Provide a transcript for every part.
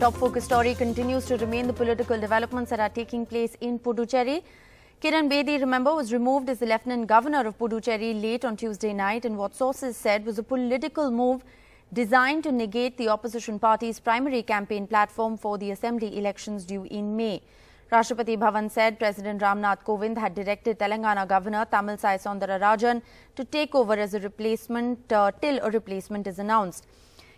top focus story continues to remain the political developments that are taking place in Puducherry. Kiran Bedi, remember, was removed as the Lieutenant-Governor of Puducherry late on Tuesday night, and what sources said was a political move designed to negate the opposition party's primary campaign platform for the assembly elections due in May. Rashtrapati Bhavan said President Ramnath Kovind had directed Telangana Governor Tamilisai Soundararajan to take over as a replacement till a replacement is announced.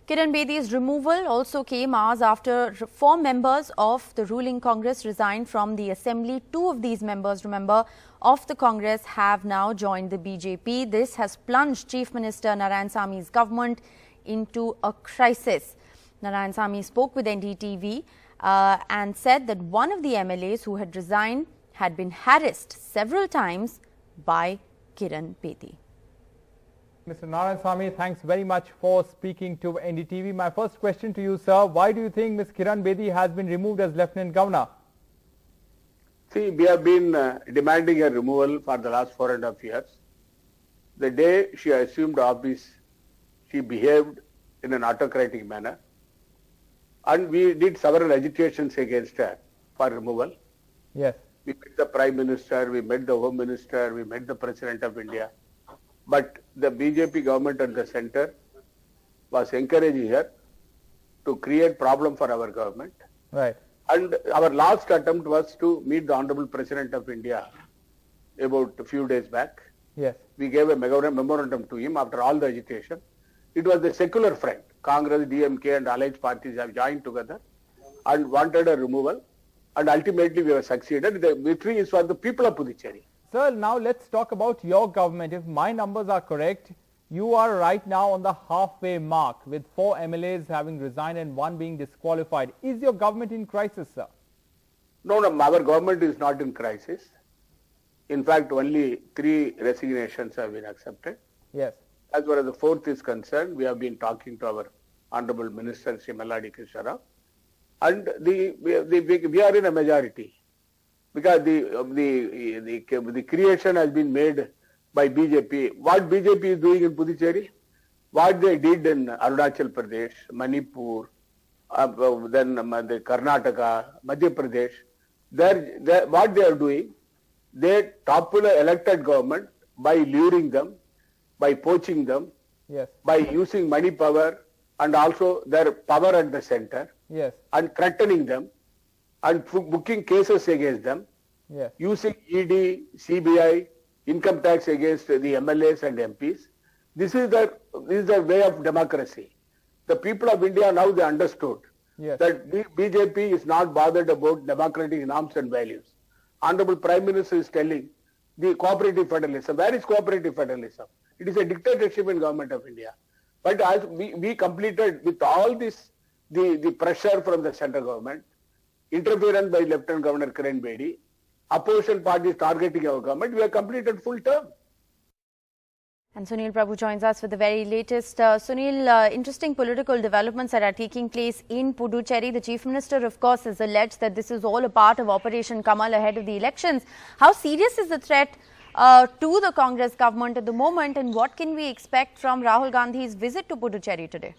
Kiran Bedi's removal also came hours after 4 members of the ruling Congress resigned from the assembly. 2 of these members, remember, of the Congress have now joined the BJP. This has plunged Chief Minister Narayanasamy government into a crisis. Narayanasamy spoke with NDTV and said that one of the MLAs who had resigned had been harassed several times by Kiran Bedi. Mr Narayanasamy, thanks very much for speaking to NDTV. My first question to you, sir, why do you think Ms Kiran Bedi has been removed as Lieutenant Governor? See, we have been demanding her removal for the last 4.5 years. The day she assumed office, she behaved in an autocratic manner, and we did several agitations against her for removal. Yes. We met the Prime Minister, we met the Home Minister, we met the President of India. But the BJP government and the centre was encouraging her to create problem for our government. Right. And our last attempt was to meet the Honorable President of India about a few days back. Yes. We gave a memorandum to him after all the agitation. It was the secular front. Congress, DMK and allied parties have joined together and wanted a removal. And ultimately we have succeeded. The victory is for the people of Puducherry. Sir, now let's talk about your government. If my numbers are correct, you are right now on the halfway mark with 4 MLAs having resigned and 1 being disqualified. Is your government in crisis, sir? No, our government is not in crisis. In fact, only 3 resignations have been accepted. Yes. As far as the 4th is concerned, we have been talking to our Honorable Minister, Sri Malladi Krishna, and we are in a majority. Because the creation has been made by BJP. What BJP is doing in Puducherry, what they did in Arunachal Pradesh, Manipur, then the Karnataka, Madhya Pradesh, what they are doing, they topple an elected government by luring them, by poaching them, yes, by using money power and also their power at the center, yes, and threatening them, and booking cases against them, yes, using ED, CBI, income tax against the MLAs and MPs. This is the way of democracy. The people of India now they understood, yes, that BJP is not bothered about democratic norms and values. Honorable Prime Minister is telling the cooperative federalism. Where is cooperative federalism? It is a dictatorship in Government of India. But as we completed with all this, the pressure from the central government, interference by Lieutenant Governor Kiran Bedi, opposition parties targeting our government, we have completed full term. And Sunil Prabhu joins us with the very latest. Sunil, interesting political developments that are taking place in Puducherry. The Chief Minister, of course, has alleged that this is all a part of Operation Kamal ahead of the elections. How serious is the threat to the Congress government at the moment, and what can we expect from Rahul Gandhi's visit to Puducherry today?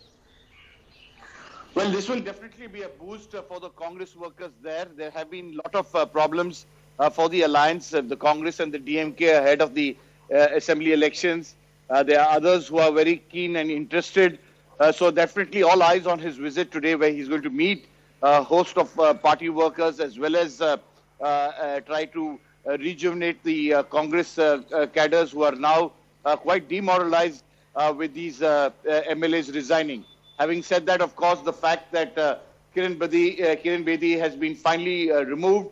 Well, this will definitely be a boost for the Congress workers there. There have been a lot of problems for the alliance, the Congress and the DMK ahead of the assembly elections. There are others who are very keen and interested. So definitely all eyes on his visit today, where he's going to meet a host of party workers as well as try to rejuvenate the Congress cadres who are now quite demoralized with these MLAs resigning. Having said that, of course, the fact that Kiran Bedi has been finally removed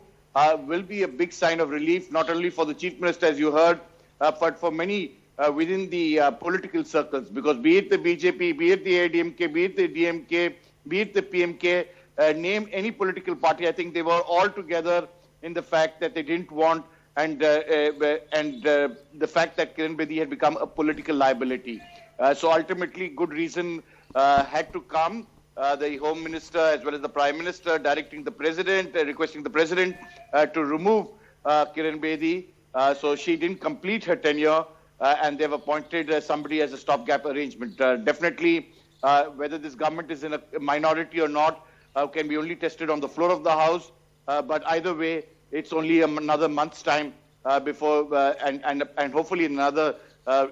will be a big sign of relief, not only for the Chief Minister, as you heard, but for many within the political circles. Because be it the BJP, be it the ADMK, be it the DMK, be it the PMK, name any political party, I think they were all together in the fact that they didn't want and the fact that Kiran Bedi had become a political liability. So ultimately, good reason had to come. The Home Minister as well as the Prime Minister directing the President, requesting the President to remove Kiran Bedi. So she didn't complete her tenure and they've appointed somebody as a stopgap arrangement. Definitely, whether this government is in a minority or not, can be only tested on the floor of the House. But either way, it's only another month's time before, and hopefully in another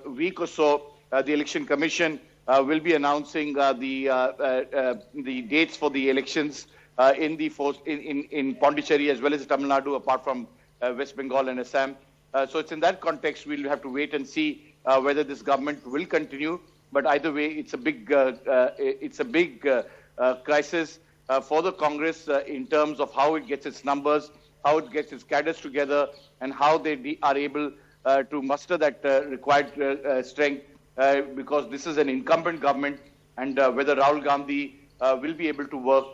week or so, the Election Commission will be announcing the dates for the elections in Pondicherry as well as Tamil Nadu, apart from West Bengal and Assam. So it's in that context we'll have to wait and see whether this government will continue. But either way, it's a big crisis for the Congress in terms of how it gets its numbers, how it gets its cadres together, and how they are able to muster that required strength, because this is an incumbent government, and whether Rahul Gandhi will be able to work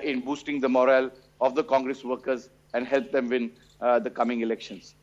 in boosting the morale of the Congress workers and help them win the coming elections.